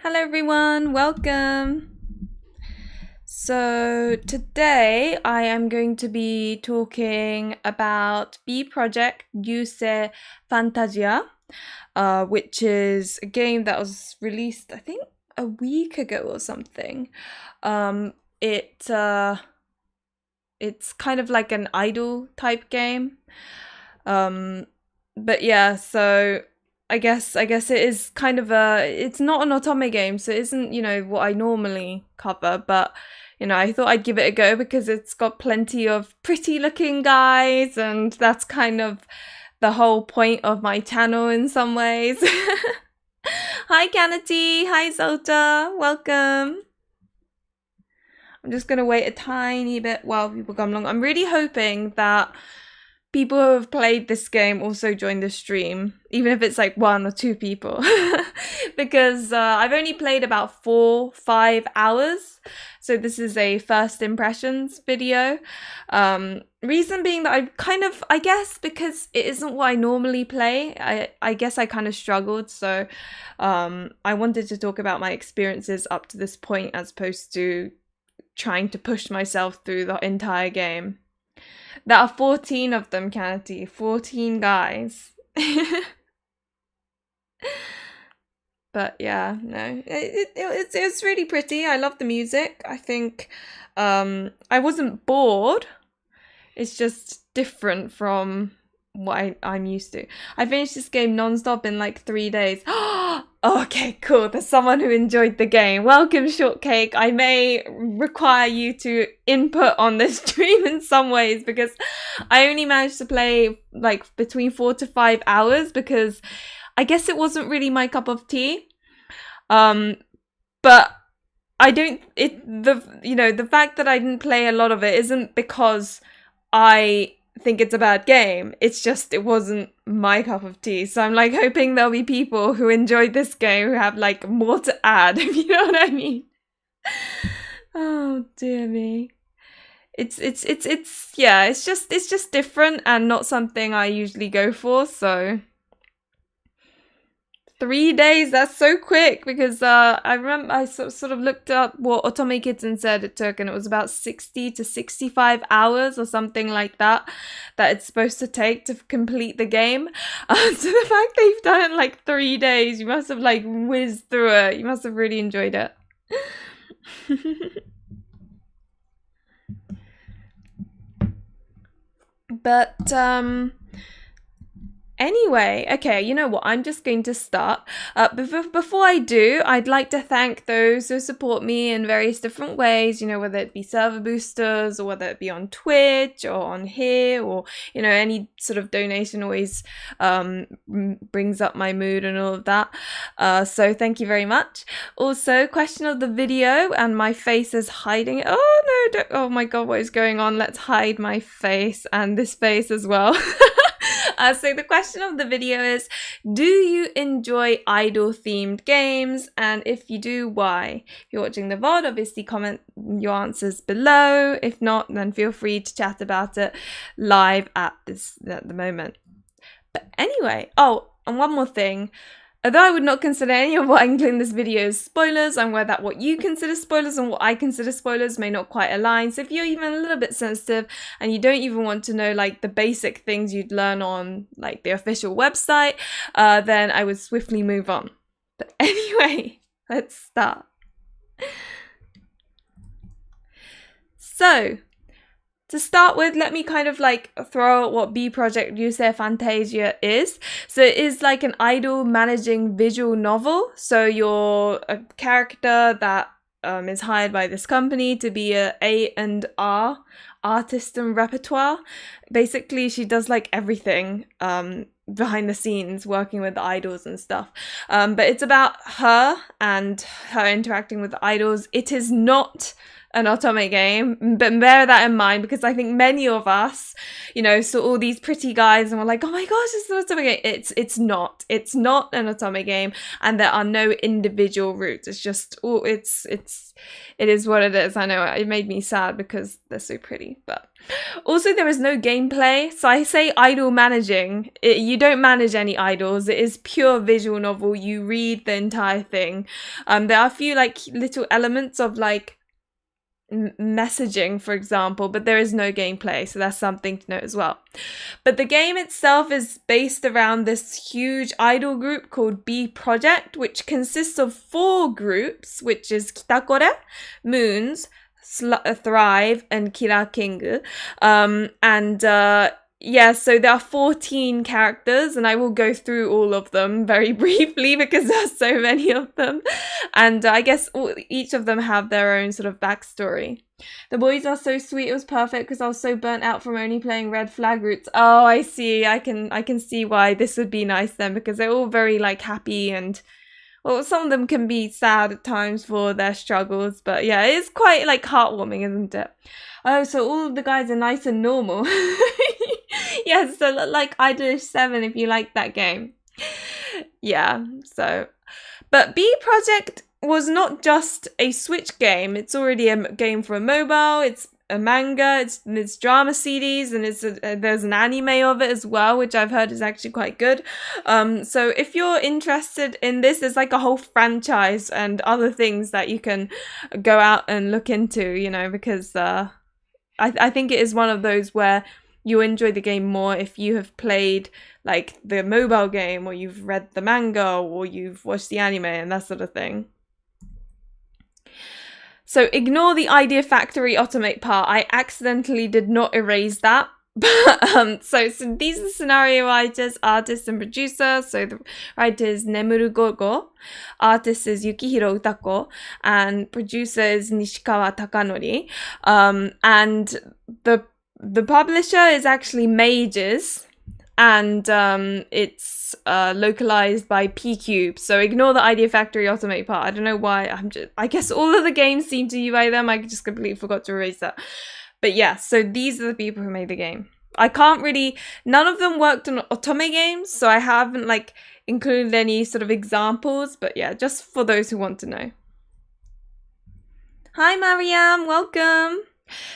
Hello everyone, welcome. So today I am going to be talking about B-Project Ryuusei Fantasia, which is a game that was released, I think, a week ago or something. It's kind of like an idol type game. But yeah, so I guess it is kind of it's not an otome game, so it isn't, what I normally cover, but I thought I'd give it a go because it's got plenty of pretty looking guys, and that's kind of the whole point of my channel in some ways. Hi Kanati, hi Zota, welcome. I'm just gonna wait a tiny bit while people come along. I'm really hoping that people who have played this game also join the stream, even if it's like 1 or 2 people, because I've only played about 4-5 hours, so this is a first impressions video. Reason being that I guess because it isn't what I normally play, I guess I kind of struggled, so I wanted to talk about my experiences up to this point as opposed to trying to push myself through the entire game. There are 14 of them, Kanati. 14 guys. But yeah, no. It's really pretty. I love the music. I think I wasn't bored. It's just different from what I'm used to. I finished this game non-stop in like 3 days. Okay, cool. There's someone who enjoyed the game. Welcome, Shortcake. I may require you to input on this stream in some ways because I only managed to play like between 4 to 5 hours because I guess it wasn't really my cup of tea. But I don't. The fact that I didn't play a lot of it isn't because I think it's a bad game. It's just it wasn't my cup of tea. So I'm like hoping there'll be people who enjoyed this game who have like more to add, if you know what I mean. Oh dear me. It's just different and not something I usually go for, so 3 days, that's so quick, because I remember I sort of looked up what Otome Kitten said it took, and it was about 60 to 65 hours or something like that it's supposed to take to complete the game. So the fact they've done it in like 3 days, you must have like whizzed through it. You must have really enjoyed it. But anyway, okay, you know what? I'm just going to start. Before I do, I'd like to thank those who support me in various different ways, whether it be server boosters or whether it be on Twitch or on here, or, any sort of donation always brings up my mood and all of that. So thank you very much. Also, question of the video, and my face is hiding it. Oh no, oh my god, what is going on? Let's hide my face and this face as well. So the question of the video is, do you enjoy idol-themed games? And if you do, why? If you're watching the VOD, obviously comment your answers below. If not, then feel free to chat about it live at the moment. But anyway, oh, and one more thing. Although I would not consider any of what I include in this video as spoilers, I'm aware that what you consider spoilers and what I consider spoilers may not quite align. So if you're even a little bit sensitive and you don't even want to know like the basic things you'd learn on like the official website, then I would swiftly move on. But anyway, let's start. So, to start with, let me kind of like throw out what B-Project Ryuusei Fantasia is. So it is like an idol managing visual novel. So you're a character that is hired by this company to be a A&R, artist and repertoire. Basically, she does like everything behind the scenes, working with the idols and stuff. But it's about her and her interacting with the idols. It is not an otome game, but bear that in mind because I think many of us, saw all these pretty guys and were like, oh my gosh, it's an otome game. It's not an otome game, and there are no individual routes. It's just it is what it is. I know it made me sad because they're so pretty, but also there is no gameplay. So I say idol managing. You don't manage any idols. It is pure visual novel. You read the entire thing. There are a few like little elements of like messaging, for example, but there is no gameplay, so that's something to note as well. But the game itself is based around this huge idol group called B-Project, which consists of 4 groups, which is KitaKore, Moons, Thrive, and Kira King. So there are 14 characters, and I will go through all of them very briefly because there are so many of them. And I guess each of them have their own sort of backstory. The boys are so sweet. It was perfect because I was so burnt out from only playing red flag routes. Oh, I see. I can see why this would be nice then, because they're all very like happy and, well, some of them can be sad at times for their struggles. But yeah, it's quite like heartwarming, isn't it? Oh, so all of the guys are nice and normal. Yes, so like Idolish 7 if you like that game. Yeah, so. But B-Project was not just a Switch game. It's already a game for a mobile. It's a manga. It's drama CDs, and there's an anime of it as well, which I've heard is actually quite good. So if you're interested in this, there's like a whole franchise and other things that you can go out and look into, because I think it is one of those where you'll enjoy the game more if you have played like the mobile game, or you've read the manga, or you've watched the anime and that sort of thing. So ignore the Idea Factory automate part. I accidentally did not erase that. But so these are scenario writers, artists, and producers. So the writer is Nemuru Gogo, artist is Yukihiro Utako, and producer is Nishikawa Takanori. And the publisher is actually Mages, and it's localized by PQube. So ignore the Idea Factory automate part. I don't know why. I guess all of the games seem to UI them. I just completely forgot to erase that. But yeah, so these are the people who made the game. None of them worked on otome games, so I haven't like included any sort of examples. But yeah, just for those who want to know. Hi Mariam, welcome.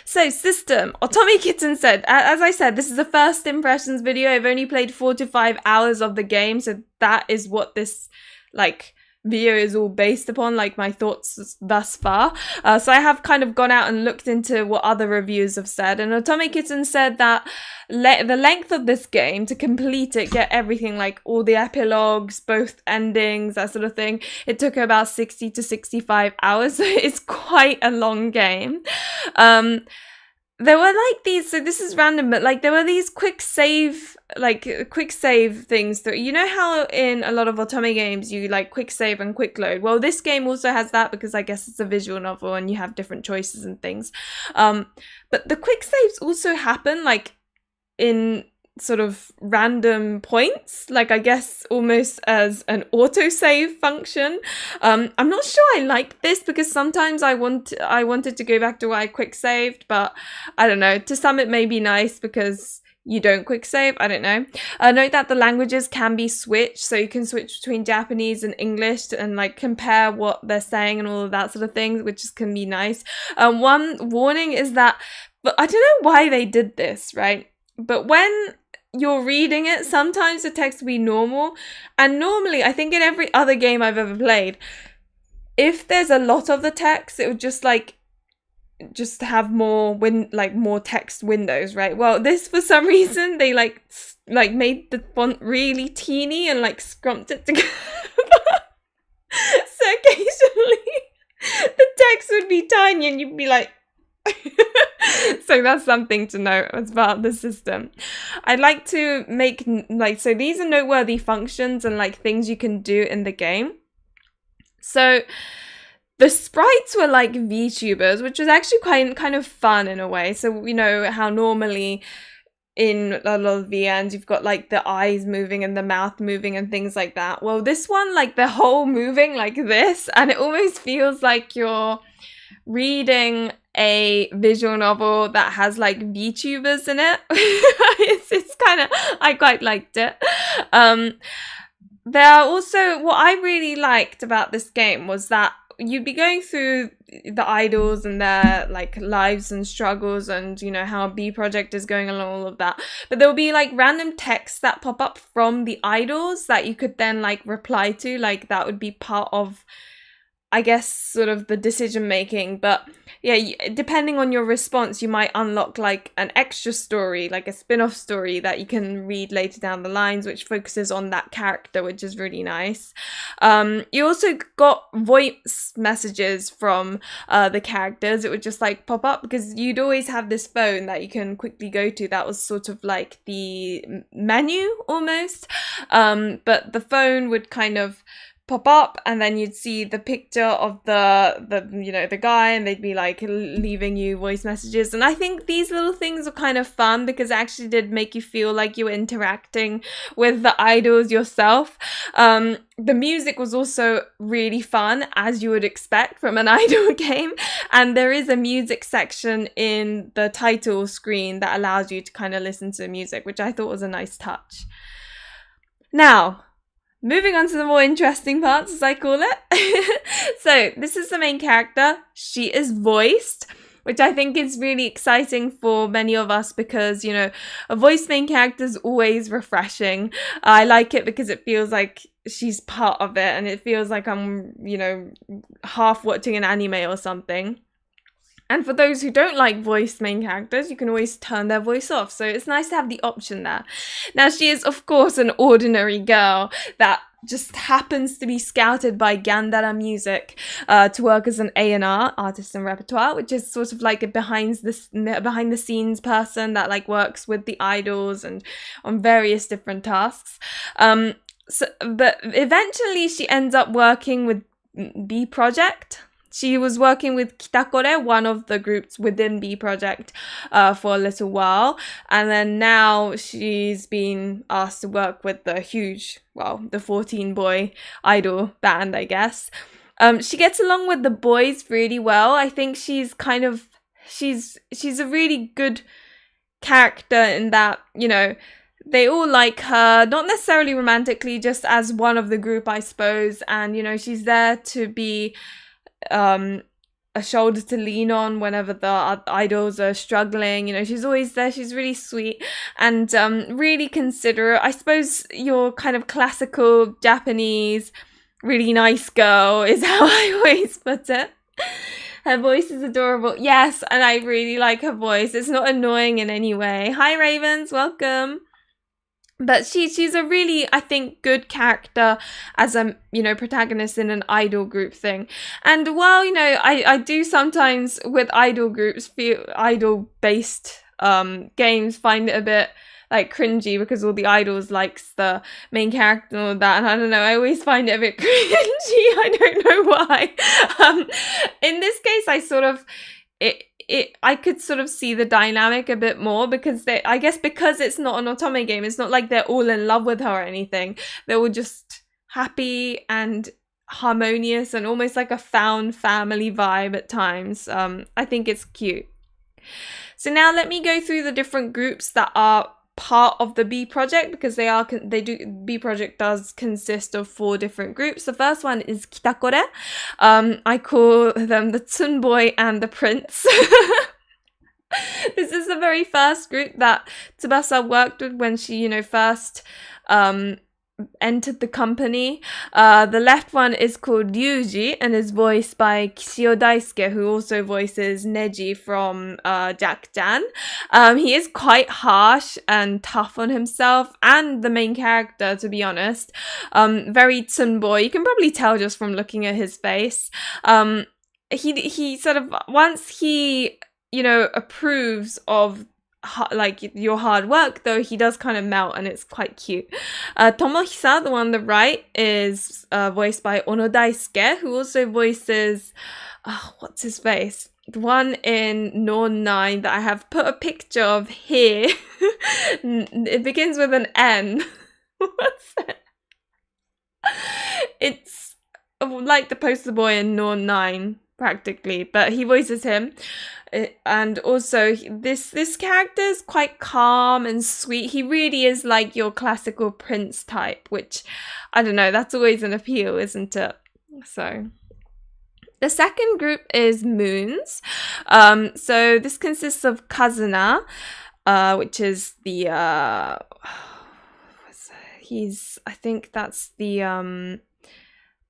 So system, Otome Kitten said, as I said, this is a first impressions video. I've only played 4 to 5 hours of the game, so that is what this like video is all based upon, like my thoughts thus far. So I have kind of gone out and looked into what other reviews have said, and Otome Kitten said that the length of this game, to complete it, get everything, like all the epilogues, both endings, that sort of thing, it took her about 60 to 65 hours. So it's quite a long game. There were like these, so this is random, but like there were these quick save things that, you know how in a lot of otome games you like quick save and quick load? Well, this game also has that because I guess it's a visual novel and you have different choices and things. But the quick saves also happen like in sort of random points, like I guess almost as an autosave function. I'm not sure I like this because sometimes I wanted to go back to what I quick saved, but I don't know, to some it may be nice because you don't quick save, I don't know. Note that the languages can be switched, so you can switch between Japanese and English and like compare what they're saying and all of that sort of things, which can be nice. One warning is that, but I don't know why they did this, right? But when you're reading it, sometimes the text will be normal, and normally I think in every other game I've ever played, if there's a lot of the text, it would just have more more text windows, right? Well, this, for some reason, they like made the font really teeny and like scrumped it together. So occasionally the text would be tiny and you'd be like so that's something to note as part of the system. I'd like to make so these are noteworthy functions and like things you can do in the game. So the sprites were like VTubers, which was actually kind of fun in a way. So you know how normally in a lot of VNs you've got like the eyes moving and the mouth moving and things like that. Well, this one, like the whole moving like this, and it almost feels like you're reading a visual novel that has like VTubers in it. It's kind of, I quite liked it. There are also, what I really liked about this game was that you'd be going through the idols and their like lives and struggles and, you know, how B-Project is going along, all of that. But there'll be like random texts that pop up from the idols that you could then like reply to. Like that would be part of, I guess, sort of the decision making. But yeah, depending on your response, you might unlock like an extra story, like a spin-off story that you can read later down the lines, which focuses on that character, which is really nice. You also got voice messages from the characters. It would just like pop up because you'd always have this phone that you can quickly go to. That was sort of like the menu almost. But the phone would kind of pop up and then you'd see the picture of the you know, the guy, and they'd be like leaving you voice messages. And I think these little things are kind of fun because it actually did make you feel like you were interacting with the idols yourself. The music was also really fun, as you would expect from an idol game, and there is a music section in the title screen that allows you to kind of listen to the music, which I thought was a nice touch. Now, moving on to the more interesting parts, as I call it. So this is the main character. She is voiced, which I think is really exciting for many of us because, you know, a voiced main character is always refreshing. I like it because it feels like she's part of it and it feels like I'm, you know, half watching an anime or something. And for those who don't like voiced main characters, you can always turn their voice off. So it's nice to have the option there. Now, she is, of course, an ordinary girl that just happens to be scouted by Gandara Music to work as an A&R, artist and repertoire, which is sort of like a behind the scenes person that like works with the idols and on various different tasks. But eventually she ends up working with B-Project. She was working with KitaKore, one of the groups within B-Project, for a little while. And then now she's been asked to work with the huge, well, the 14-boy idol band, I guess. She gets along with the boys really well. I think she's kind of, she's a really good character in that, you know, they all like her, not necessarily romantically, just as one of the group, I suppose. And, you know, she's there to be a shoulder to lean on whenever the idols are struggling. You know, she's always there. She's really sweet and really considerate. I suppose your kind of classical Japanese really nice girl is how I always put it. Her voice is adorable. Yes, and I really like her voice. It's not annoying in any way. Hi Ravens, welcome. But she's a really, I think, good character as a, you know, protagonist in an idol group thing. And while, you know, I do sometimes with idol groups, feel idol-based games, find it a bit like cringy because all the idols likes the main character and all that. And I don't know, I always find it a bit cringy. I don't know why. In this case, I sort of, I could sort of see the dynamic a bit more because I guess because it's not an otome game, it's not like they're all in love with her or anything. They're all just happy and harmonious and almost like a found family vibe at times. I think it's cute. So now let me go through the different groups that are part of the B-Project because B-Project does consist of 4 different groups. The first one is KitaKore. I call them the Tsunboy and the Prince. This is the very first group that Tsubasa worked with when she, you know, first entered the company. The left one is called Ryuji and is voiced by Kishio Daisuke, who also voices Neji from Jack-Chan. He is quite harsh and tough on himself and the main character, to be honest. Very tsunboy. You can probably tell just from looking at his face. He sort of, once he, you know, approves of like your hard work, though, he does kind of melt and it's quite cute. Tomohisa, the one on the right, is voiced by Ono Daisuke, who also voices what's his face, the one in Norn 9 that I have put a picture of here. It begins with an N. What's that? It's like the poster boy in Norn 9. practically, but he voices him. And also this character is quite calm and sweet. He really is like your classical prince type, which I don't know, that's always an appeal, isn't it? So the second group is moons. So this consists of Kazuna, which is the I think that's the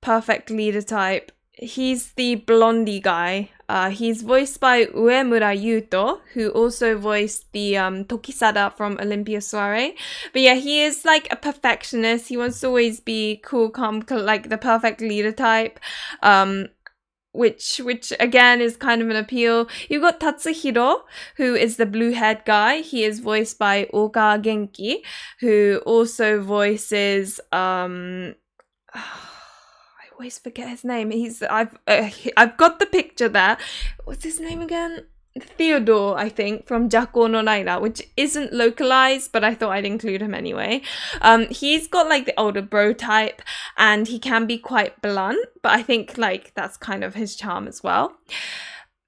perfect leader type. He's the blondie guy. He's voiced by Uemura Yuto, who also voiced the Tokisada from Olympia Soiree. But yeah, he is like a perfectionist. He wants to always be cool, calm, like the perfect leader type. Which again is kind of an appeal. You've got Tatsuhiro, who is the blue-haired guy. He is voiced by Oka Genki, who also voices I always forget his name. I've got the picture there. What's his name again? Theodore, I think, from Jako no Naira, which isn't localized, but I thought I'd include him anyway. He's got like the older bro type, and he can be quite blunt, but I think like that's kind of his charm as well.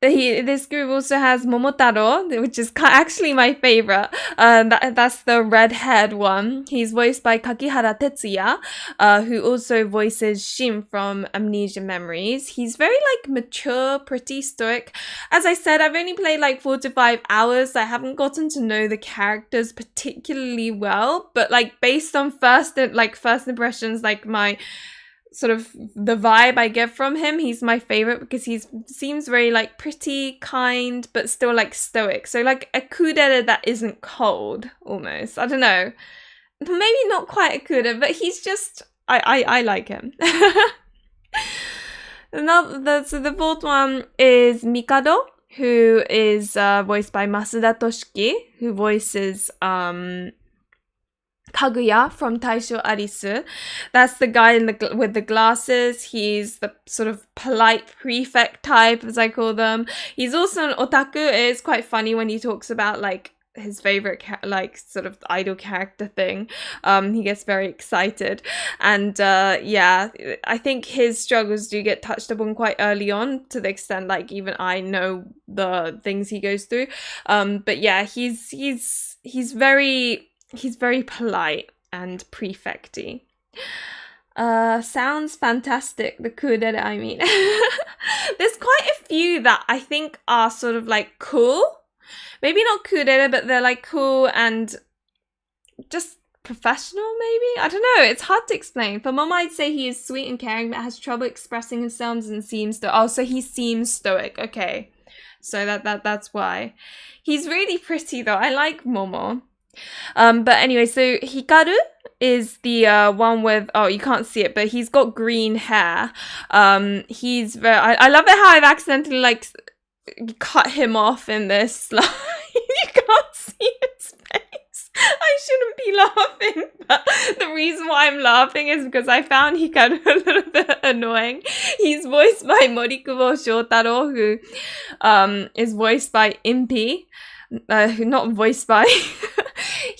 This group also has Momotaro, which is actually my favorite. That's the red-haired one. He's voiced by Kakihara Tetsuya, who also voices Shin from Amnesia Memories. He's very like mature, pretty stoic. As I said, I've only played like 4 to 5 hours. So I haven't gotten to know the characters particularly well, but like based on first impressions, like my sort of the vibe I get from him, he's my favorite because he seems very like pretty, kind, but still like stoic. So like a kudere that isn't cold, almost. I don't know. Maybe not quite a kudere, but he's just I like him. So the fourth one is Mikado, who is voiced by Masuda Toshiki, who voices Kaguya from Taisho Arisu. That's the guy with the glasses. He's the sort of polite prefect type, as I call them. He's also an otaku. It is quite funny when he talks about like his favorite sort of idol character thing. He gets very excited, and yeah, I think his struggles do get touched upon quite early on, to the extent like even I know the things he goes through. But yeah, he's very polite and prefecty. Sounds fantastic, the kudere, I mean. There's quite a few that I think are sort of like cool. Maybe not kudere, but they're like cool and just professional, maybe? I don't know, it's hard to explain. For Mom, I'd say he is sweet and caring, but has trouble expressing himself and seems so he seems stoic. Okay, so that's why. He's really pretty though. I like Momo. But anyway, so Hikaru is the one with, you can't see it, but he's got green hair. He's very, I love it how I've accidentally like cut him off in this slide. You can't see his face. I shouldn't be laughing, but the reason why I'm laughing is because I found Hikaru a little bit annoying. He's voiced by Morikubo Shotaro, who is voiced by Impi. Not voiced by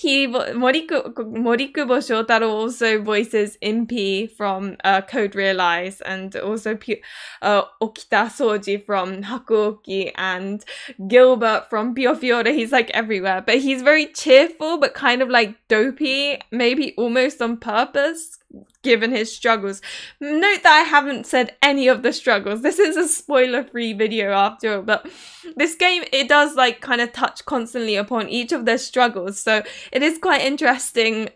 Morikubo Shotaro also voices Impi from Code Realize, and also Okita Soji from Hakuoki, and Gilbert from Pio Fiore. He's like everywhere, but he's very cheerful but kind of like dopey, maybe almost on purpose given his struggles. Note that I haven't said any of the struggles. This is a spoiler-free video after all, but this game, it does like kind of touch constantly upon each of their struggles, so it is quite interesting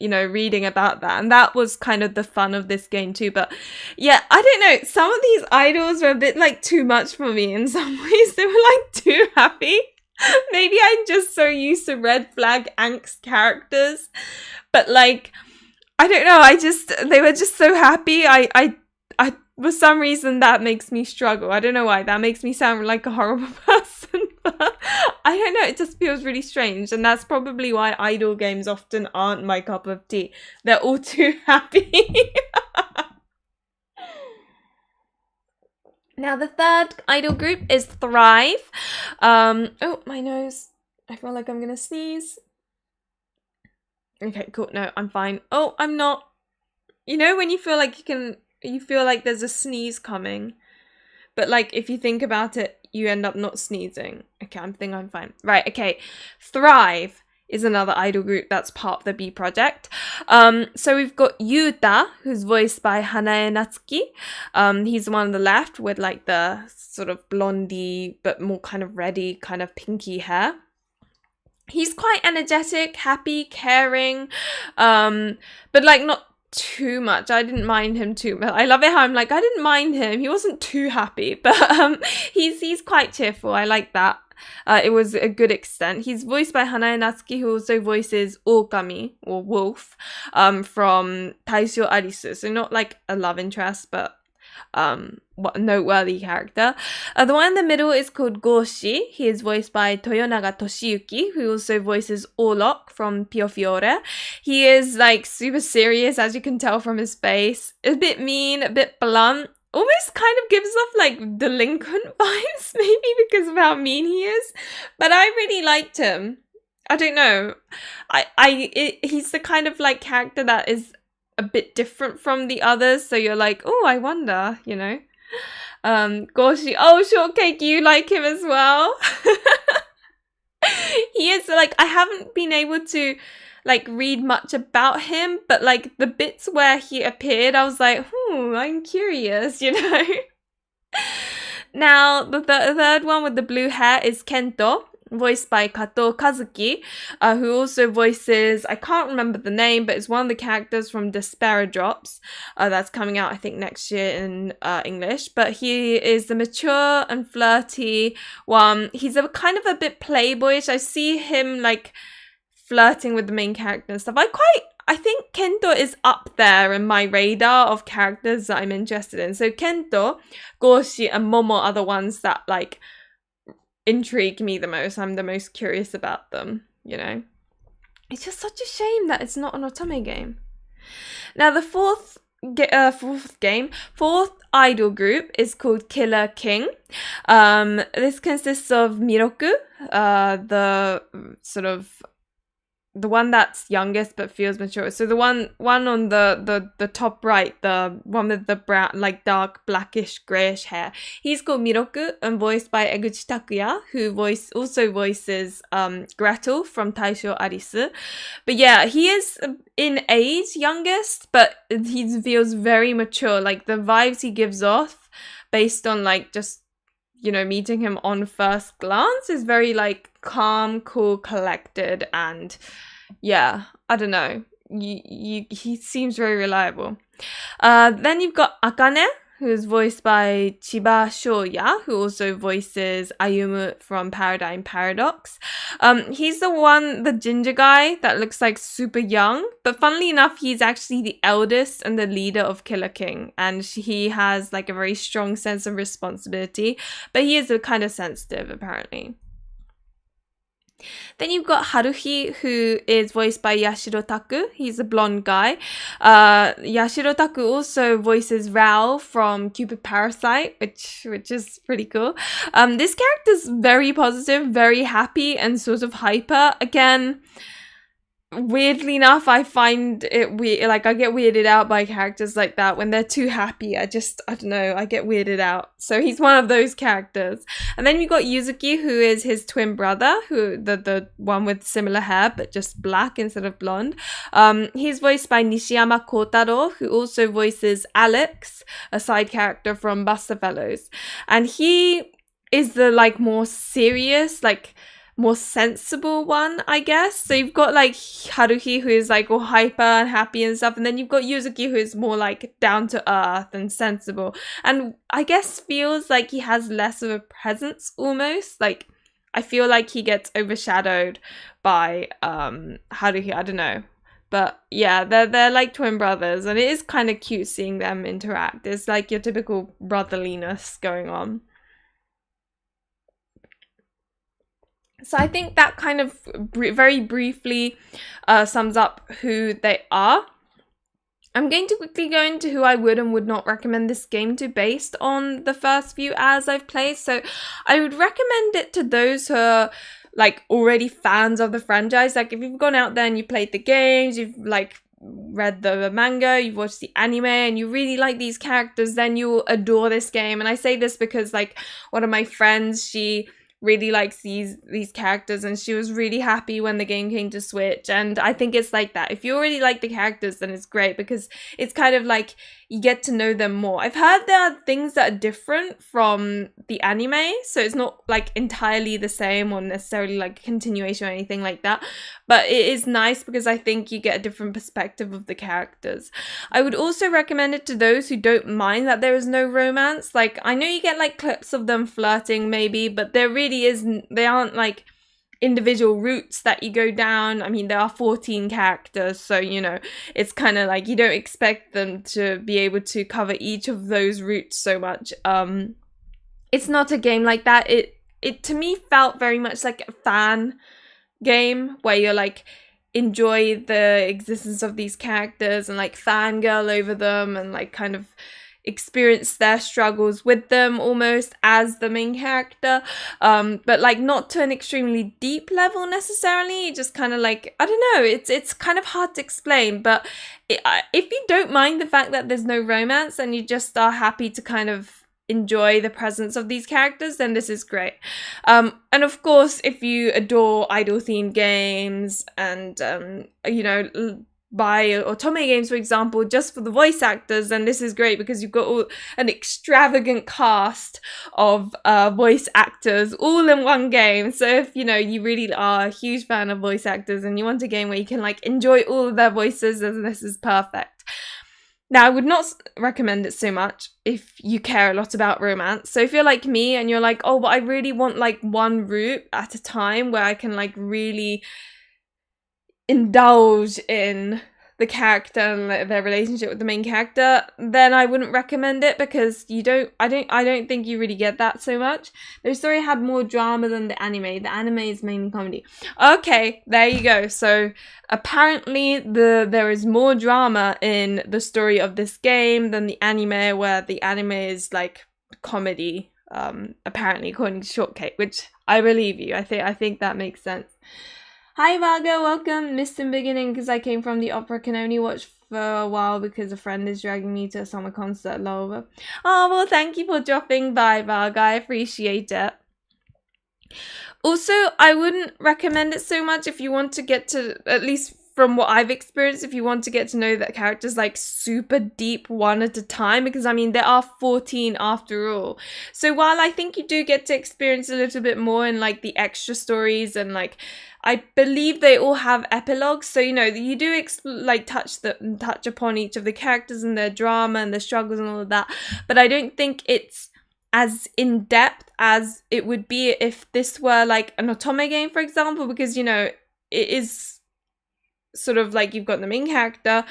reading about that, and that was kind of the fun of this game too. But yeah, I don't know, some of these idols were a bit like too much for me in some ways. They were like too happy. Maybe I'm just so used to red flag angst characters, but like I don't know, they were just so happy. I for some reason that makes me struggle. I don't know why. That makes me sound like a horrible person, but I don't know, it just feels really strange, and that's probably why idol games often aren't my cup of tea. They're all too happy. Now the third idol group is Thrive. Oh, my nose. I feel like I'm gonna sneeze. Okay, cool. No, I'm fine. Oh, I'm not. You know when you feel like you feel like there's a sneeze coming. but like if you think about it, you end up not sneezing. Okay, I think I'm fine. Right, okay. Thrive is another idol group that's part of the B-Project. So we've got Yuta, who's voiced by Hanae Natsuki. He's the one on the left with like the sort of blondie, but more kind of reddy, kind of pinky hair. He's quite energetic, happy, caring, but like not too much. I didn't mind him too much. I love it how I'm like, I didn't mind him. He wasn't too happy, but he's quite cheerful. I like that. It was a good extent. He's voiced by Hanae Natsuki, who also voices Okami, or Wolf, from Taisho Arisu. So not like a love interest, but noteworthy character. The one in the middle is called Goshi. He is voiced by Toyonaga Toshiyuki, who also voices Orlok from Pio Fiore. He is like super serious, as you can tell from his face. A bit mean, a bit blunt. Almost kind of gives off like delinquent vibes, maybe because of how mean he is. But I really liked him. I don't know. He's the kind of like character that is a bit different from the others. So you're like, oh, I wonder, you know. Goshi. Oh, Shortcake, you like him as well? He is like, I haven't been able to like read much about him, but like the bits where he appeared, I was like, I'm curious, you know. Now, the third one with the blue hair is Kento, voiced by Kato Kazuki, who also voices, I can't remember the name, but it's one of the characters from Despair Drops, that's coming out, I think, next year in English. But he is the mature and flirty one. He's a kind of a bit playboyish. I see him like flirting with the main character and stuff. I think Kento is up there in my radar of characters that I'm interested in. So Kento, Goshi, and Momo are the ones that like intrigue me the most. I'm the most curious about them, you know. It's just such a shame that it's not an Otome game. Now the fourth idol group is called Killer King. This consists of Miroku, the sort of the one that's youngest but feels mature. So the one on the top right, the one with the brown, like dark blackish grayish hair, he's called Miroku and voiced by Eguchi Takuya, who also voices Gretel from Taisho Arisu. But yeah, he is in age youngest, but he feels very mature. Like the vibes he gives off based on like just, you know, meeting him on first glance is very like calm, cool, collected, and yeah, I don't know. He seems very reliable. Then you've got Akane, who's voiced by Chiba Shoya, who also voices Ayumu from Paradigm Paradox. He's the ginger guy that looks like super young, but funnily enough, he's actually the eldest and the leader of Killer King, and he has like a very strong sense of responsibility, but he is a kind of sensitive apparently. Then you've got Haruhi, who is voiced by Yashiro Taku. He's a blonde guy. Yashiro Taku also voices Rao from Cupid Parasite, which is pretty cool. This character's very positive, very happy, and sort of hyper. Again, weirdly enough, I find it weird. Like, I get weirded out by characters like that when they're too happy. I don't know, I get weirded out. So he's one of those characters. And then you've got Yuzuki, who is his twin brother, who the one with similar hair but just black instead of blonde. He's voiced by Nishiyama Kotaro, who also voices Alex, a side character from Buster Fellows. And he is the like more serious, like more sensible one, I guess. So you've got like Haruhi, who is like all hyper and happy and stuff, and then you've got Yuzuki, who is more like down to earth and sensible, and I guess feels like he has less of a presence almost. Like I feel like he gets overshadowed by Haruhi, I don't know. But yeah, they're like twin brothers, and it is kind of cute seeing them interact. It's like your typical brotherliness going on. So I think that kind of very briefly sums up who they are. I'm going to quickly go into who I would and would not recommend this game to based on the first few hours I've played. So I would recommend it to those who are like already fans of the franchise. Like if you've gone out there and you played the games, you've like read the manga, you've watched the anime, and you really like these characters, then you'll adore this game. And I say this because, like, one of my friends, she really likes these characters, and she was really happy when the game came to Switch. And I think it's like that. If you already like the characters, then it's great, because it's kind of like you get to know them more. I've heard there are things that are different from the anime, so it's not like entirely the same or necessarily like a continuation or anything like that, but it is nice because I think you get a different perspective of the characters. I would also recommend it to those who don't mind that there is no romance. Like, I know you get like clips of them flirting maybe, but there really isn't, they aren't like individual routes that you go down. I mean, there are 14 characters, so, you know, it's kind of like you don't expect them to be able to cover each of those routes so much. It's not a game like that. It to me felt very much like a fan game where you're like enjoy the existence of these characters and like fangirl over them and like kind of experience their struggles with them almost as the main character, but like not to an extremely deep level necessarily, just kind of like, I don't know, it's kind of hard to explain. But if you don't mind the fact that there's no romance and you just are happy to kind of enjoy the presence of these characters, then this is great. And of course, if you adore idol themed games and you know, buy Otome games, for example, just for the voice actors, and this is great because you've got an extravagant cast of voice actors all in one game. So if, you know, you really are a huge fan of voice actors and you want a game where you can like enjoy all of their voices, then this is perfect. Now, I would not recommend it so much if you care a lot about romance. So if you're like me and you're like, oh, but I really want like one route at a time where I can like really indulge in the character and their relationship with the main character, then I wouldn't recommend it, because I don't think you really get that so much. The story had more drama than the anime. The anime is mainly comedy. Okay, there you go. So apparently there is more drama in the story of this game than the anime, where the anime is like comedy, apparently, according to Shortcake, which I believe you. I think that makes sense. Hi Vargo, welcome. Missed in beginning because I came from the opera, can only watch for a while because a friend is dragging me to a summer concert. Lol. Oh, well, thank you for dropping by, Vargo. I appreciate it. Also, I wouldn't recommend it so much if you want to get to, at least from what I've experienced, if you want to get to know that characters like super deep one at a time, because I mean, there are 14 after all. So while I think you do get to experience a little bit more in like the extra stories, and like, I believe they all have epilogues, so you know, you do touch upon each of the characters and their drama and their struggles and all of that, but I don't think it's as in-depth as it would be if this were like an Otome game, for example, because, you know, it is sort of like you've got the main character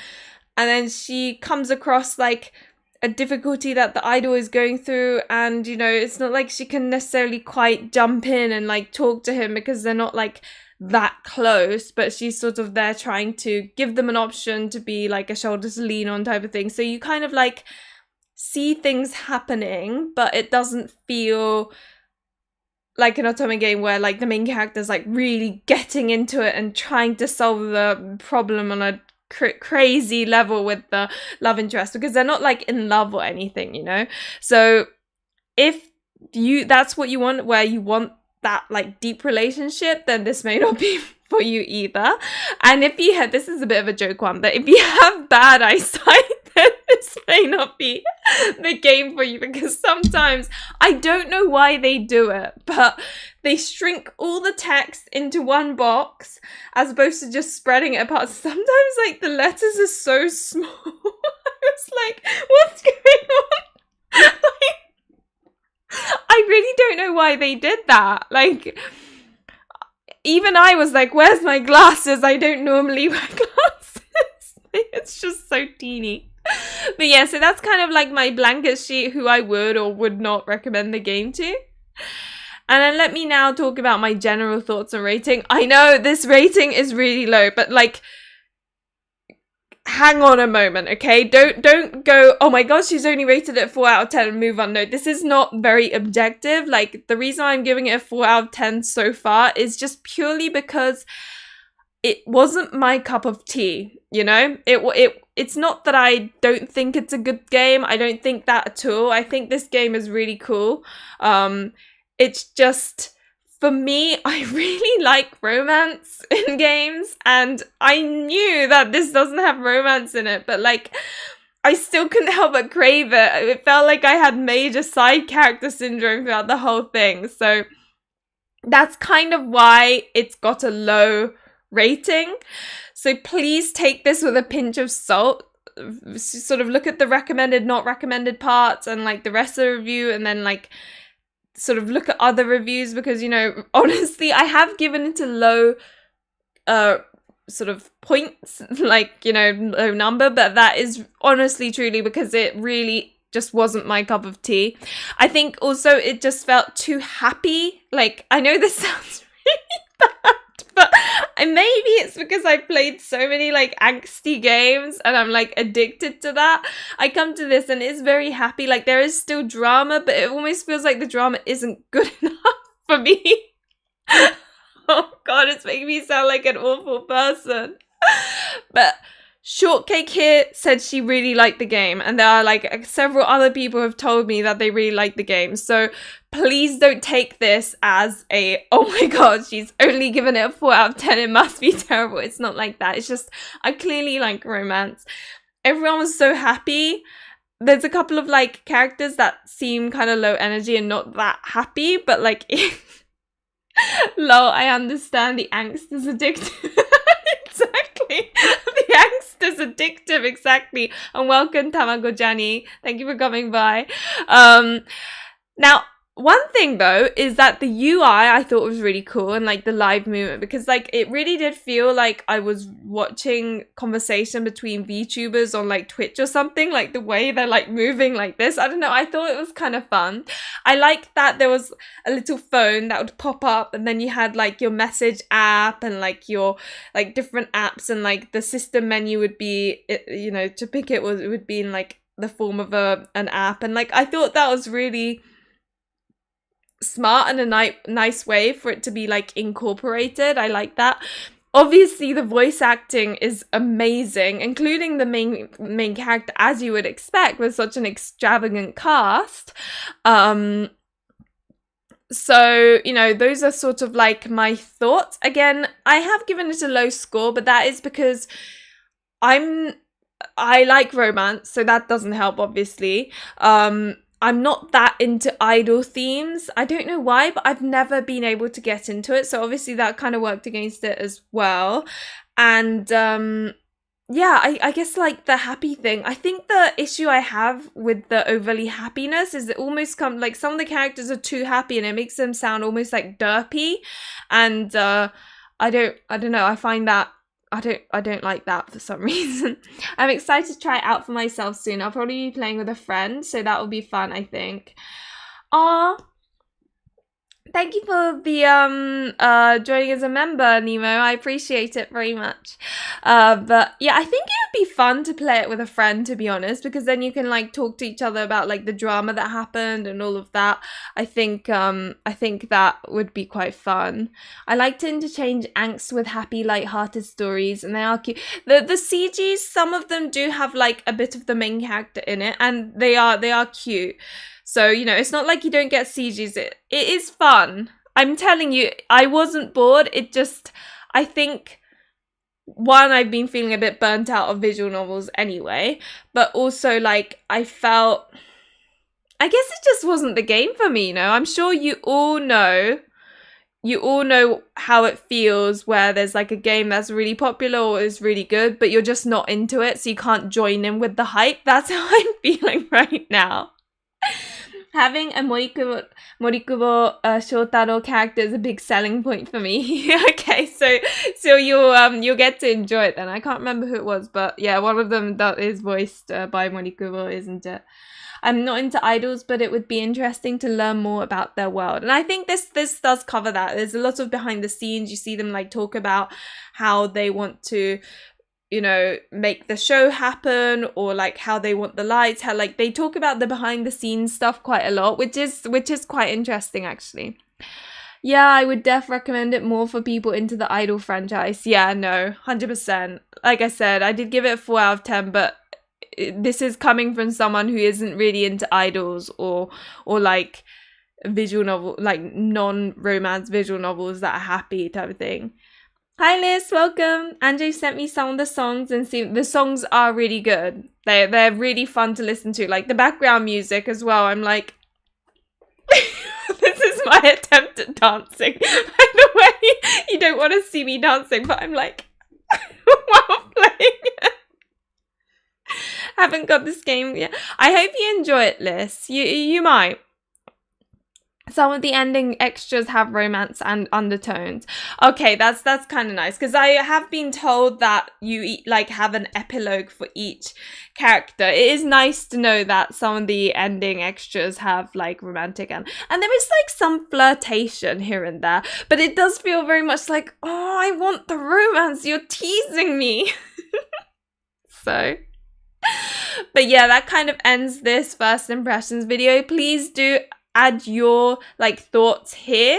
and then she comes across like a difficulty that the idol is going through, and, you know, it's not like she can necessarily quite jump in and like talk to him because they're not like that close, but she's sort of there trying to give them an option to be like a shoulder to lean on type of thing. So you kind of like see things happening, but it doesn't feel like an Otome game where like the main character's like really getting into it and trying to solve the problem on a crazy level with the love interest, because they're not like in love or anything, you know. So if that's what you want, where you want that like deep relationship, then this may not be for you either. And if you have, this is a bit of a joke one, but if you have bad eyesight, then this may not be the game for you, because sometimes, I don't know why they do it, but they shrink all the text into one box as opposed to just spreading it apart. Sometimes like the letters are so small. I was like, what's going on? Like, I really don't know why they did that. Like, even I was like, where's my glasses? I don't normally wear glasses. It's just so teeny. But yeah, so that's kind of like my blanket sheet who I would or would not recommend the game to. And then let me now talk about my general thoughts and rating. I know this rating is really low, but like, hang on a moment, okay? Don't go, oh my gosh, she's only rated it 4 out of 10 and move on. No, this is not very objective. Like, the reason I'm giving it a 4 out of 10 so far is just purely because it wasn't my cup of tea, you know? It's not that I don't think it's a good game. I don't think that at all. I think this game is really cool. It's just, for me, I really like romance in games, and I knew that this doesn't have romance in it, but like, I still couldn't help but crave it. It felt like I had major side character syndrome throughout the whole thing. So that's kind of why it's got a low rating. So please take this with a pinch of salt. Sort of look at the recommended, not recommended parts and like the rest of the review, and then like sort of look at other reviews, because, you know, honestly, I have given it a low sort of points, like, you know, low number, but that is honestly truly because it really just wasn't my cup of tea. I think also it just felt too happy. Like, I know this sounds really bad, but maybe it's because I played so many like angsty games and I'm like addicted to that. I come to this and it's very happy. Like, there is still drama, but it almost feels like the drama isn't good enough for me. Oh god, it's making me sound like an awful person. But Shortcake here said she really liked the game, and there are like several other people who have told me that they really like the game. So please don't take this as a, oh my god, she's only given it a 4 out of 10, it must be terrible. It's not like that. It's just, I clearly like romance. Everyone was so happy. There's a couple of like characters that seem kind of low energy and not that happy, but like lol, I understand, the angst is addictive. Exactly. The angst is addictive, exactly. And welcome, Tamago-Jani. Thank you for coming by. Now, one thing though is that the UI I thought was really cool, and like the live movement, because like it really did feel like I was watching conversation between VTubers on like Twitch or something, like the way they're like moving like this. I don't know, I thought it was kind of fun. I liked that there was a little phone that would pop up, and then you had like your message app and like your like different apps, and like the system menu would be, you know, to pick it would be in like the form of an app, and like I thought that was really smart and a nice way for it to be like incorporated. I like that. Obviously the voice acting is amazing, including the main character, as you would expect with such an extravagant cast. So, you know, those are sort of like my thoughts. Again, I have given it a low score, but that is because I like romance, so that doesn't help, obviously. I'm not that into idol themes. I don't know why, but I've never been able to get into it. So obviously that kind of worked against it as well. And yeah, I guess like the happy thing. I think the issue I have with the overly happiness is it almost like some of the characters are too happy and it makes them sound almost like derpy. And I don't know. I find that I don't like that for some reason. I'm excited to try it out for myself soon. I'll probably be playing with a friend, so that will be fun, I think. Aww. Thank you for the joining as a member, Nemo. I appreciate it very much. But yeah, I think it would be fun to play it with a friend, to be honest, because then you can like talk to each other about like the drama that happened and all of that. I think that would be quite fun. I like to interchange angst with happy, light-hearted stories, and they are cute. The CGs, some of them do have like a bit of the main character in it, and they are cute. So, you know, it's not like you don't get CGs. It is fun. I'm telling you, I wasn't bored. It just, I think, one, I've been feeling a bit burnt out of visual novels anyway. But also, like, I guess it just wasn't the game for me, you know. I'm sure you all know how it feels where there's like a game that's really popular or is really good, but you're just not into it, so you can't join in with the hype. That's how I'm feeling right now. Having a Morikubo Shotaro character is a big selling point for me. Okay, so you'll get to enjoy it then. I can't remember who it was, but yeah, one of them that is voiced by Morikubo, isn't it? I'm not into idols, but it would be interesting to learn more about their world. And I think this does cover that. There's a lot of behind the scenes. You see them like talk about how they want to, you know, make the show happen, or like how they want the lights, how like they talk about the behind the scenes stuff quite a lot, which is quite interesting actually. Yeah, I would recommend it more for people into the Idol franchise. Yeah, no, 100%. Like I said, I did give it a 4 out of 10, but this is coming from someone who isn't really into idols or like visual novel, like non-romance visual novels that are happy type of thing. Hi Liz, welcome. Andrew sent me some of the songs, and see the songs are really good. They're really fun to listen to. Like the background music as well. I'm like, this is my attempt at dancing. By the way, you don't want to see me dancing, but I'm like, while playing. Haven't got this game yet. I hope you enjoy it, Liz. You might. Some of the ending extras have romance and undertones. Okay, that's kind of nice, because I have been told that you like have an epilogue for each character. It is nice to know that some of the ending extras have like romantic and there is like some flirtation here and there, but it does feel very much like, oh, I want the romance. You're teasing me. So. But yeah, that kind of ends this first impressions video. Please do add your like thoughts here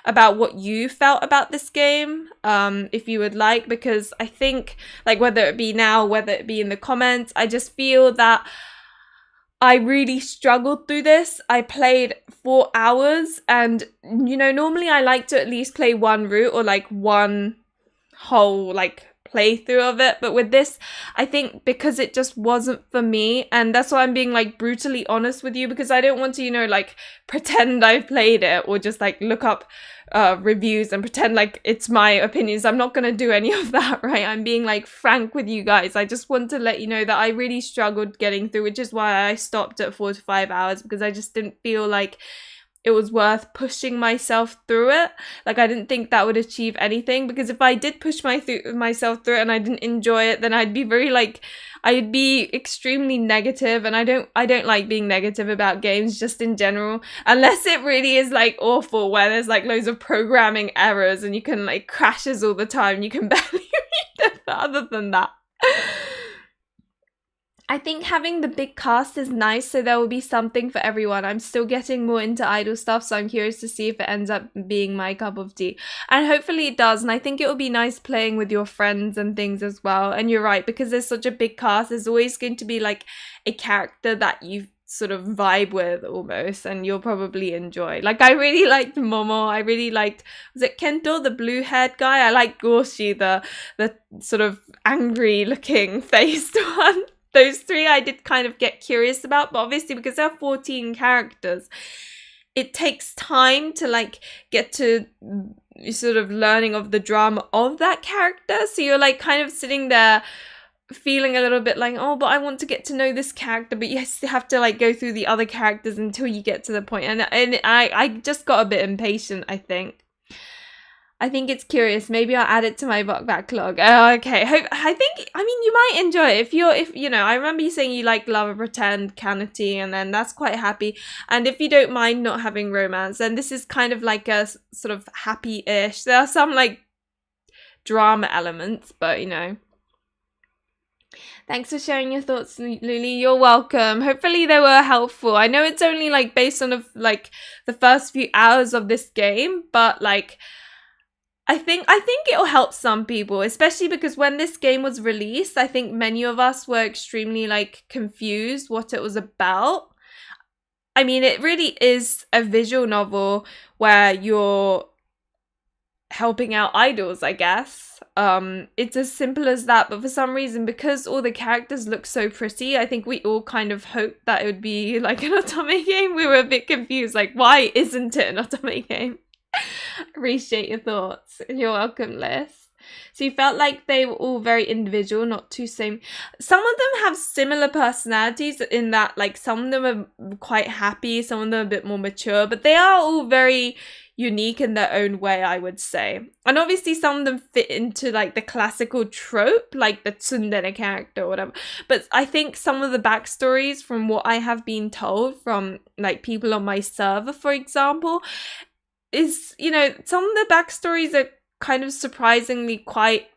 about what you felt about this game, if you would like, because I think like whether it be now, whether it be in the comments, I just feel that I really struggled through this. I played 4 hours, and you know, normally I like to at least play one route or like one whole like playthrough of it, but with this, I think because it just wasn't for me, and that's why I'm being like brutally honest with you, because I don't want to, you know, like pretend I've played it or just like look up reviews and pretend like it's my opinions. I'm not gonna do any of that, right? I'm being like frank with you guys. I just want to let you know that I really struggled getting through, which is why I stopped at 4 to 5 hours, because I just didn't feel like it was worth pushing myself through it. Like, I didn't think that would achieve anything, because if I did push myself through it and I didn't enjoy it, then I'd be very like, I'd be extremely negative, and I don't like being negative about games just in general, unless it really is like awful, where there's like loads of programming errors and you can like crashes all the time, you can barely read it. But other than that, I think having the big cast is nice, so there will be something for everyone. I'm still getting more into idol stuff, so I'm curious to see if it ends up being my cup of tea. And hopefully it does, and I think it will be nice playing with your friends and things as well. And you're right, because there's such a big cast, there's always going to be like a character that you sort of vibe with almost, and you'll probably enjoy. Like, I really liked Momo, I really liked, was it Kento, the blue-haired guy? I like Gorshi, the sort of angry-looking faced one. Those 3 I did kind of get curious about, but obviously because there are 14 characters, it takes time to like get to sort of learning of the drama of that character. So you're like kind of sitting there feeling a little bit like, oh, but I want to get to know this character, but you have to like go through the other characters until you get to the point. And I just got a bit impatient, I think. I think it's curious. Maybe I'll add it to my backlog. Okay. I mean, you might enjoy it if you know, I remember you saying you like Love and Pretend, Canity, and then that's quite happy. And if you don't mind not having romance, then this is kind of like a sort of happy-ish. There are some like drama elements, but you know. Thanks for sharing your thoughts, Luli. You're welcome. Hopefully they were helpful. I know it's only like based on like the first few hours of this game, but like I think it'll help some people, especially because when this game was released, I think many of us were extremely like confused what it was about. I mean, it really is a visual novel where you're helping out idols, I guess. It's as simple as that, but for some reason, because all the characters look so pretty, I think we all kind of hoped that it would be like an otome game. We were a bit confused, like, why isn't it an otome game? Appreciate your thoughts. You're welcome, Liz. So you felt like they were all very individual, not too same. Some of them have similar personalities in that, like, some of them are quite happy, some of them are a bit more mature, but they are all very unique in their own way, I would say. And obviously some of them fit into like the classical trope, like the tsundere character or whatever. But I think some of the backstories, from what I have been told from like people on my server, for example, is, you know, some of the backstories are kind of surprisingly quite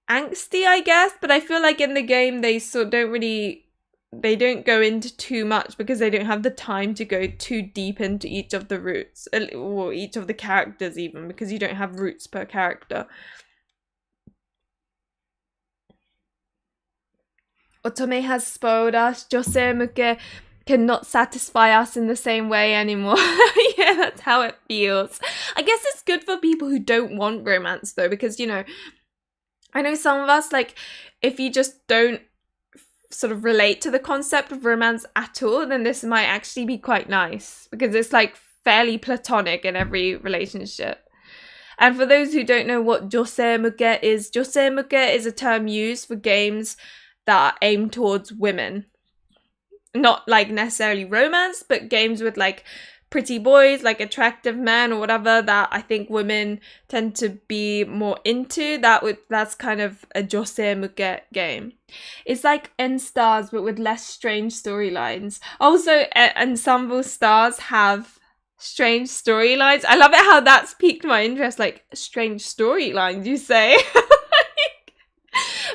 angsty, I guess, but I feel like in the game they sort of don't really go into too much because they don't have the time to go too deep into each of the roots, or each of the characters even, because you don't have roots per character. Otome has spoiled us. Josei muke cannot satisfy us in the same way anymore. Yeah, that's how it feels. I guess it's good for people who don't want romance though, because, you know, I know some of us, like, if you just don't sort of relate to the concept of romance at all, then this might actually be quite nice, because it's like fairly platonic in every relationship. And for those who don't know what josei muke is a term used for games that aim towards women. Not like necessarily romance, but games with like pretty boys, like attractive men or whatever, that I think women tend to be more into. That's kind of a josei muke game. It's like N-Stars but with less strange storylines. Also, Ensemble Stars have strange storylines. I love it how that's piqued my interest. Like, strange storylines, you say?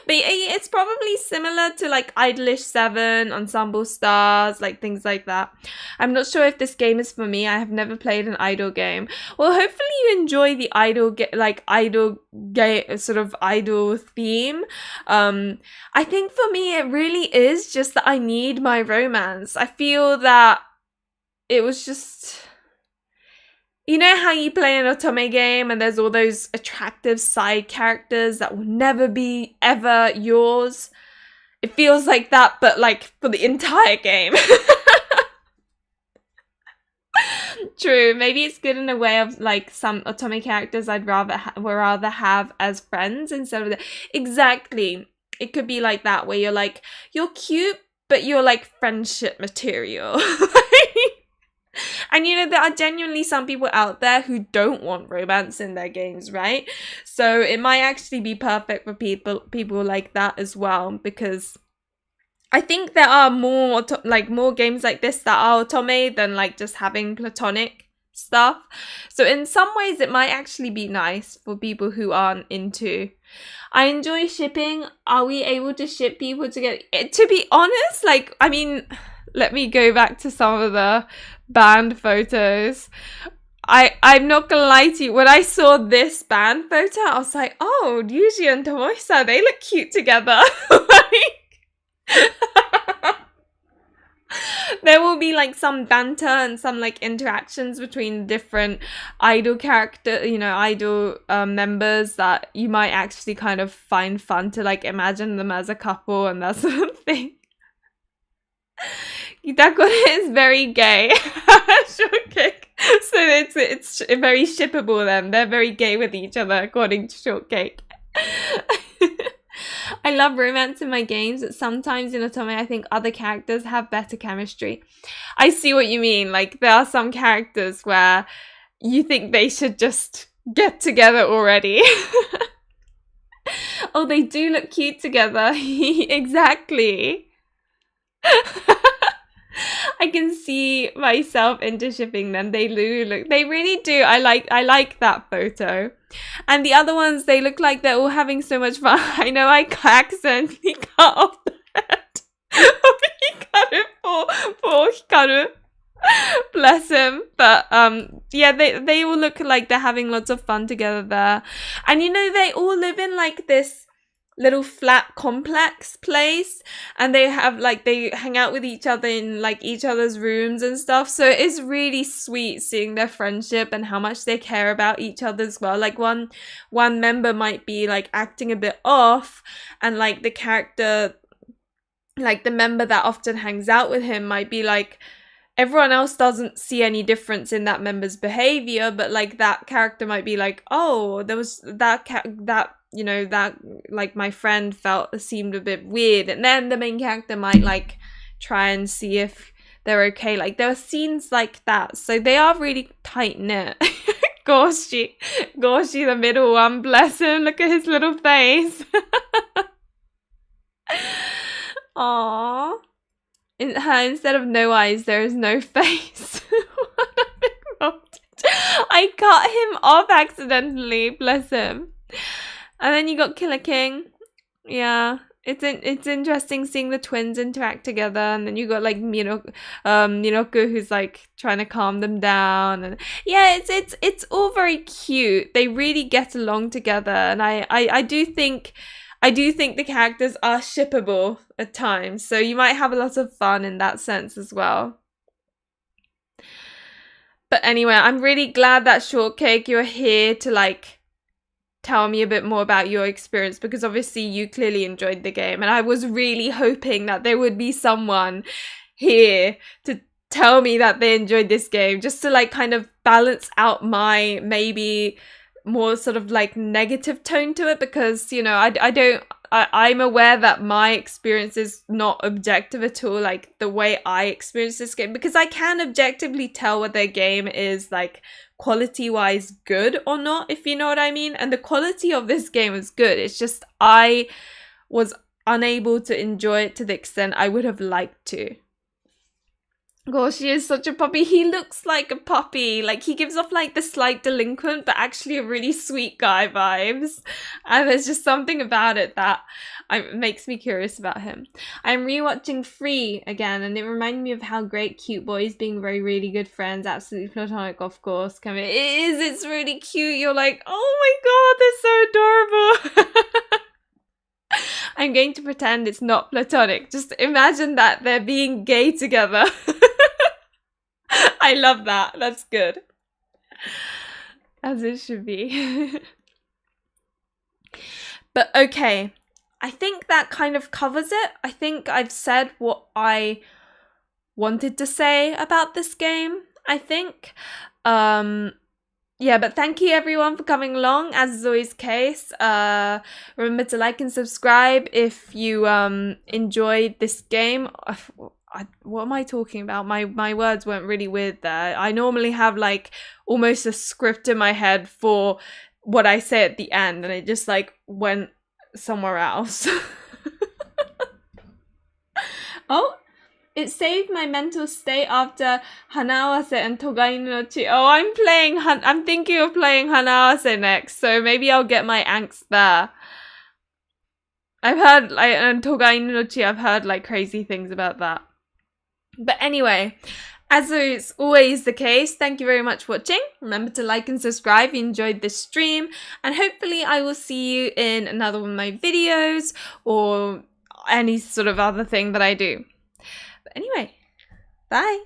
But it's probably similar to like Idolish 7, Ensemble Stars, like things like that. I'm not sure if this game is for me. I have never played an idol game. Well, hopefully you enjoy the idol game, sort of idol theme. I think for me it really is just that I need my romance. I feel that it was just... You know how you play an otome game and there's all those attractive side characters that will never be ever yours? It feels like that, but like for the entire game. True, maybe it's good in a way of like some otome characters I'd rather have as friends instead of exactly. It could be like that, where you're cute, but you're like friendship material. And you know, there are genuinely some people out there who don't want romance in their games, right? So it might actually be perfect for people like that as well, because I think there are more games like this that are otome than like just having platonic stuff. So in some ways it might actually be nice for people who aren't into... I enjoy shipping. Are we able to ship people together? To be honest, like, I mean, let me go back to some of the band photos. I'm not gonna lie to you, when I saw this band photo, I was like, oh, Ryuusei and Tomohisa, they look cute together. There will be like some banter and some like interactions between different idol members that you might actually kind of find fun to like imagine them as a couple and that sort of thing. KitaKore is very gay. Shortcake. So it's very shippable then. They're very gay with each other, according to Shortcake. I love romance in my games, but sometimes in otome I think other characters have better chemistry. I see what you mean. Like, there are some characters where you think they should just get together already. Oh, they do look cute together. Exactly. I can see myself into shipping them. They really do. I like that photo. And the other ones, they look like they're all having so much fun. I know I accidentally cut off the head of Hikaru, poor Hikaru. Bless him. But yeah, they all look like they're having lots of fun together there. And you know, they all live in like this little flat complex place, and they hang out with each other in like each other's rooms and stuff. So it is really sweet seeing their friendship and how much they care about each other as well. Like one member might be like acting a bit off, and like the character, like the member that often hangs out with him, might be like, everyone else doesn't see any difference in that member's behavior, but like that character might be like, oh, there was that you know, that like my friend seemed a bit weird, and then the main character might like try and see if they're okay. Like, there are scenes like that, so they are really tight knit. Gorshi, the middle one, bless him, look at his little face. Aww. Instead of no eyes, there is no face. I cut him off accidentally, bless him. And then you got Killer King. Yeah, it's interesting seeing the twins interact together, and then you got like Minoku who's like trying to calm them down, and yeah, it's all very cute. They really get along together, and I do think the characters are shippable at times, so you might have a lot of fun in that sense as well. But anyway, I'm really glad that Shortcake, you're here to like tell me a bit more about your experience, because obviously you clearly enjoyed the game, and I was really hoping that there would be someone here to tell me that they enjoyed this game, just to like kind of balance out my maybe more sort of like negative tone to it, because you know I'm aware that my experience is not objective at all, like the way I experience this game, because I can objectively tell whether a game is like quality-wise good or not, if you know what I mean. And the quality of this game is good. It's just I was unable to enjoy it to the extent I would have liked to. Gosh, he is such a puppy. He looks like a puppy. Like, he gives off like the slight delinquent, but actually a really sweet guy vibes. And there's just something about it that makes me curious about him. I'm rewatching Free again, and it reminded me of how great cute boys being really good friends, absolutely platonic, of course, can be. It is, it's really cute. You're like, oh my god, they're so adorable. I'm going to pretend it's not platonic. Just imagine that they're being gay together. I love that. That's good. As it should be. But okay. I think that kind of covers it. I think I've said what I wanted to say about this game, I think. Yeah, but thank you everyone for coming along, as is always the case. Remember to like and subscribe if you enjoyed this game. What am I talking about? My words weren't really weird there. I normally have like almost a script in my head for what I say at the end, and it just like went somewhere else. Oh, it saved my mental state after Hanawase and Togainu no Chi. Oh, I'm thinking of playing Hanawase next, so maybe I'll get my angst there. I've heard, like, and Togainu no Chi, I've heard, like, crazy things about that. But anyway, as is always the case, thank you very much for watching. Remember to like and subscribe if you enjoyed this stream, and hopefully I will see you in another one of my videos, or any sort of other thing that I do. But anyway, bye!